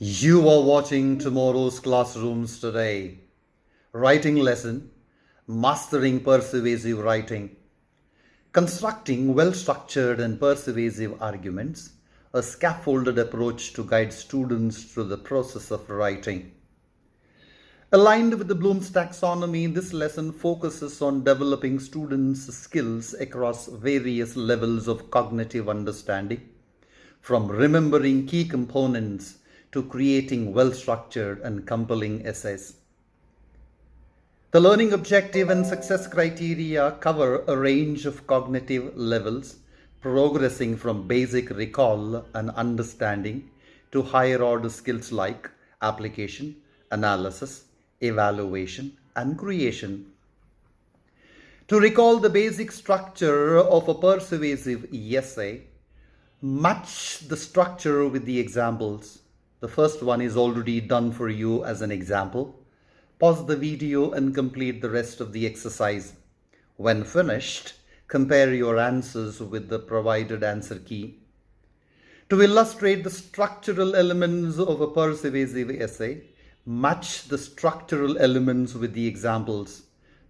You are watching tomorrow's classrooms today. Writing lesson, mastering persuasive writing, constructing well-structured and persuasive arguments, a scaffolded approach to guide students through the process of writing. Aligned with the Bloom's taxonomy, this lesson focuses on developing students' skills across various levels of cognitive understanding, from remembering key components to creating well-structured and compelling essays. The learning objective and success criteria cover a range of cognitive levels, progressing from basic recall and understanding to higher order skills like application, analysis, evaluation, and creation. To recall the basic structure of a persuasive essay, match the structure with the examples. The first one is already done for you as an example. Pause the video and complete the rest of the exercise. When finished, compare your answers with the provided answer key. To illustrate the structural elements of a persuasive essay, match the structural elements with the examples.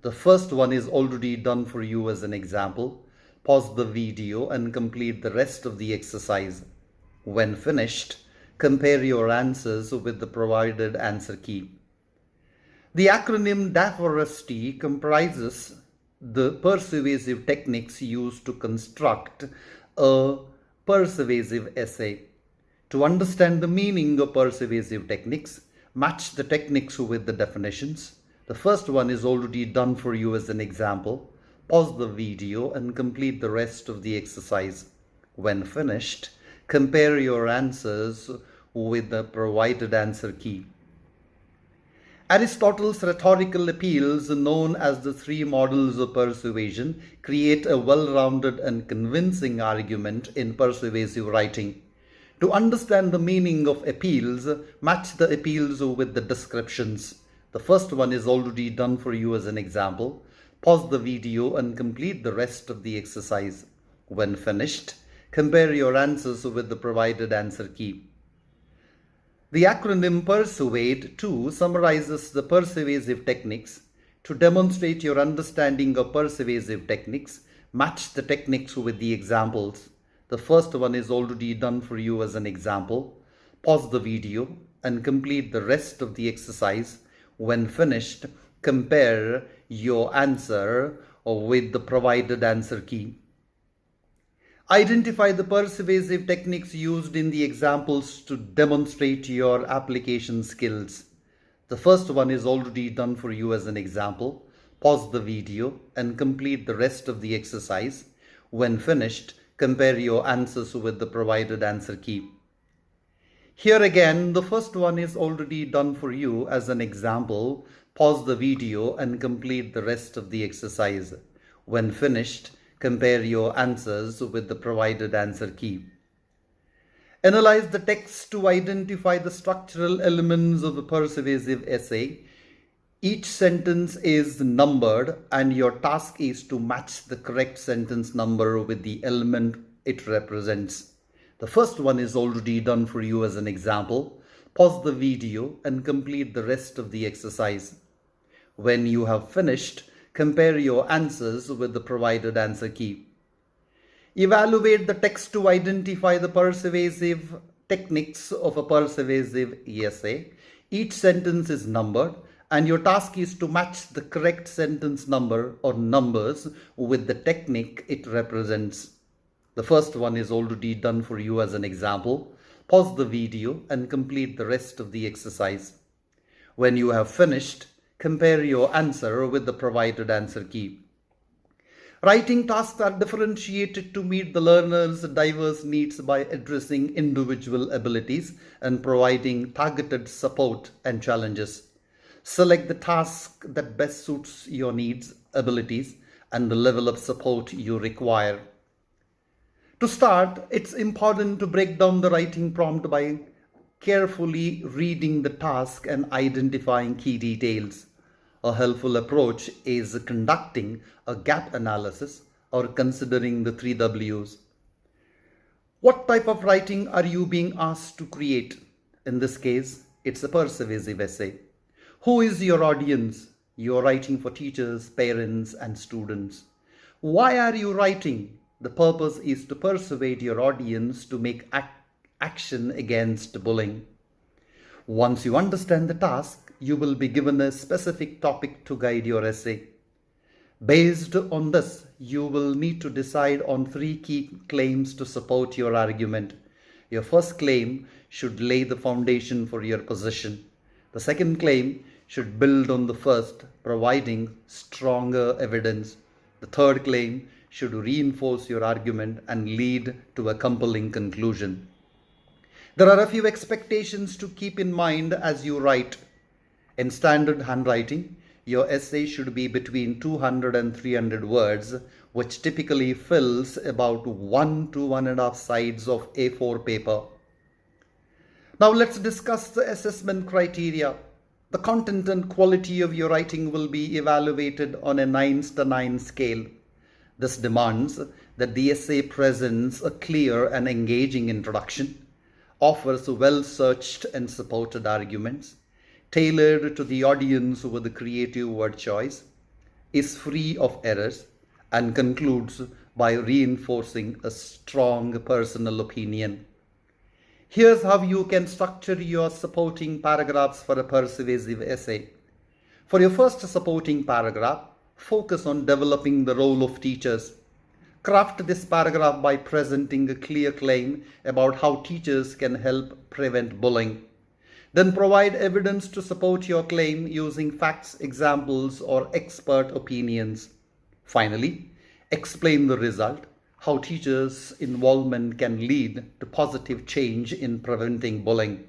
The first one is already done for you as an example. Pause the video and complete the rest of the exercise. When finished, compare your answers with the provided answer key. The acronym DAFORESTI comprises the persuasive techniques used to construct a persuasive essay. To understand the meaning of persuasive techniques, match the techniques with the definitions. The first one is already done for you as an example. Pause the video and complete the rest of the exercise. When finished, compare your answers with the provided answer key. Aristotle's rhetorical appeals, known as the three models of persuasion, create a well-rounded and convincing argument in persuasive writing. To understand the meaning of appeals, match the appeals with the descriptions. The first one is already done for you as an example. Pause the video and complete the rest of the exercise. When finished, compare your answers with the provided answer key. The acronym PERSUADE too summarizes the persuasive techniques. To demonstrate your understanding of persuasive techniques, match the techniques with the examples. The first one is already done for you as an example. Pause the video and complete the rest of the exercise. When finished, compare your answer with the provided answer key. Identify the persuasive techniques used in the examples to demonstrate your application skills. The first one is already done for you as an example. Pause the video and complete the rest of the exercise. When finished, compare your answers with the provided answer key. Here again, the first one is already done for you as an example. Pause the video and complete the rest of the exercise. When finished, compare your answers with the provided answer key. Analyze the text to identify the structural elements of a persuasive essay. Each sentence is numbered and your task is to match the correct sentence number with the element it represents. The first one is already done for you as an example. Pause the video and complete the rest of the exercise. When you have finished, compare your answers with the provided answer key. Evaluate the text to identify the persuasive techniques of a persuasive essay. Each sentence is numbered and your task is to match the correct sentence number or numbers with the technique it represents. The first one is already done for you as an example. Pause the video and complete the rest of the exercise. When you have finished, compare your answer with the provided answer key. Writing tasks are differentiated to meet the learner's diverse needs by addressing individual abilities and providing targeted support and challenges. Select the task that best suits your needs, abilities, and the level of support you require. To start, it's important to break down the writing prompt by carefully reading the task and identifying key details. A helpful approach is conducting a gap analysis or considering the 3 W's. What type of writing are you being asked to create? In this case, it's a persuasive essay. Who is your audience? You're writing for teachers, parents, and students. Why are you writing? The purpose is to persuade your audience to make action against bullying. Once you understand the task, you will be given a specific topic to guide your essay. Based on this, you will need to decide on 3 key claims to support your argument. Your first claim should lay the foundation for your position. The second claim should build on the first, providing stronger evidence. The third claim should reinforce your argument and lead to a compelling conclusion. There are a few expectations to keep in mind as you write. In standard handwriting, your essay should be between 200 and 300 words, which typically fills about 1 to 1.5 sides of A4 paper. Now let's discuss the assessment criteria. The content and quality of your writing will be evaluated on a 9/9 scale. This demands that the essay presents a clear and engaging introduction, offers well-searched and supported arguments, tailored to the audience with a creative word choice, is free of errors, and concludes by reinforcing a strong personal opinion. Here's how you can structure your supporting paragraphs for a persuasive essay. For your first supporting paragraph, focus on developing the role of teachers. Craft this paragraph by presenting a clear claim about how teachers can help prevent bullying. Then provide evidence to support your claim using facts, examples, or expert opinions. Finally, explain the result, how teachers' involvement can lead to positive change in preventing bullying.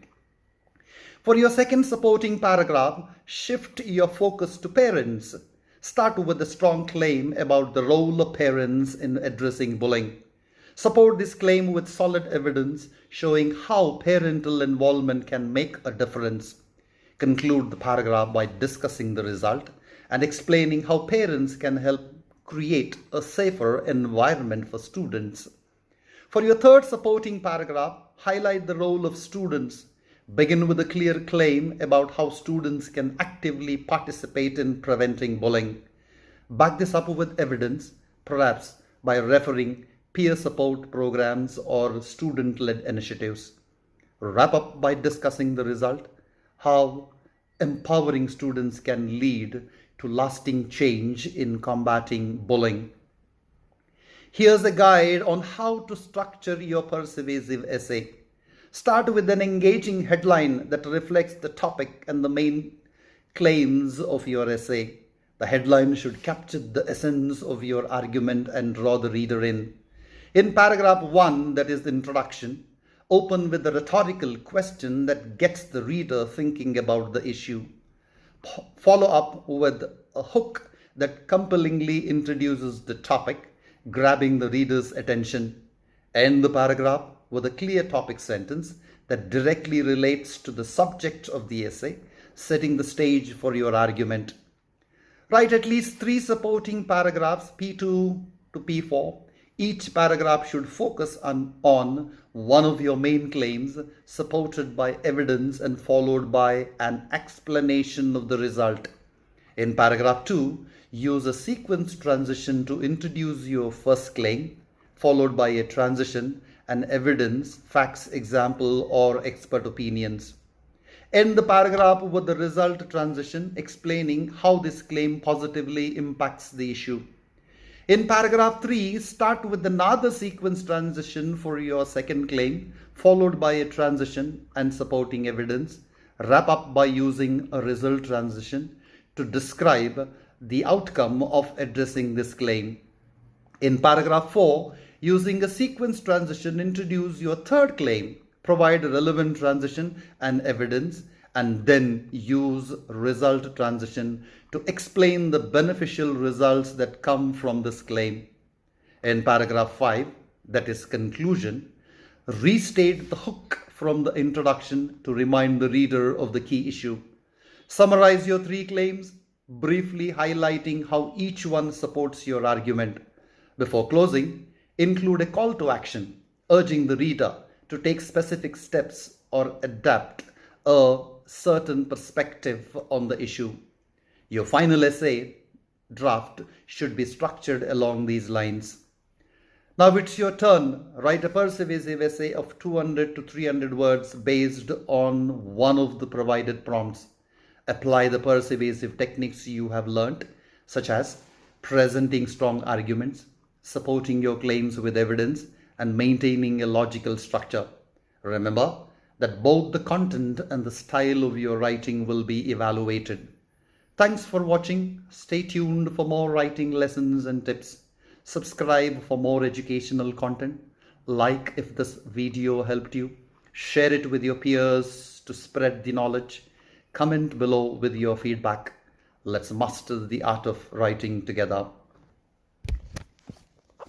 For your second supporting paragraph, shift your focus to parents. Start with a strong claim about the role of parents in addressing bullying. Support this claim with solid evidence showing how parental involvement can make a difference. Conclude the paragraph by discussing the result and explaining how parents can help create a safer environment for students. For your third supporting paragraph, highlight the role of students. Begin with a clear claim about how students can actively participate in preventing bullying. Back this up with evidence, perhaps by referring peer support programs or student-led initiatives. Wrap up by discussing the result, how empowering students can lead to lasting change in combating bullying. Here's a guide on how to structure your persuasive essay. Start with an engaging headline that reflects the topic and the main claims of your essay. The headline should capture the essence of your argument and draw the reader in. In paragraph 1, that is the introduction, open with a rhetorical question that gets the reader thinking about the issue. Follow up with a hook that compellingly introduces the topic, grabbing the reader's attention. End the paragraph with a clear topic sentence that directly relates to the subject of the essay, setting the stage for your argument. Write at least 3 supporting paragraphs, P2 to P4. Each paragraph should focus on one of your main claims, supported by evidence and followed by an explanation of the result. In paragraph 2, use a sequence transition to introduce your first claim, followed by a transition and evidence, facts, example, or expert opinions. End the paragraph with the result transition, explaining how this claim positively impacts the issue. In paragraph 3, start with another sequence transition for your second claim, followed by a transition and supporting evidence. Wrap up by using a result transition to describe the outcome of addressing this claim. In paragraph 4, using a sequence transition, introduce your third claim, provide a relevant transition and evidence, and then use result transition to explain the beneficial results that come from this claim. In paragraph 5, that is conclusion, restate the hook from the introduction to remind the reader of the key issue. Summarize your 3 claims, briefly highlighting how each one supports your argument. Before closing, include a call to action, urging the reader to take specific steps or adapt a certain perspective on the issue. Your final essay draft should be structured along these lines. Now it's your turn. Write a persuasive essay of 200 to 300 words based on one of the provided prompts. Apply the persuasive techniques you have learnt, such as presenting strong arguments, supporting your claims with evidence, and maintaining a logical structure. Remember that both the content and the style of your writing will be evaluated. Thanks for watching. Stay tuned for more writing lessons and tips. Subscribe for more educational content. Like if this video helped you. Share it with your peers to spread the knowledge. Comment below with your feedback. Let's master the art of writing together.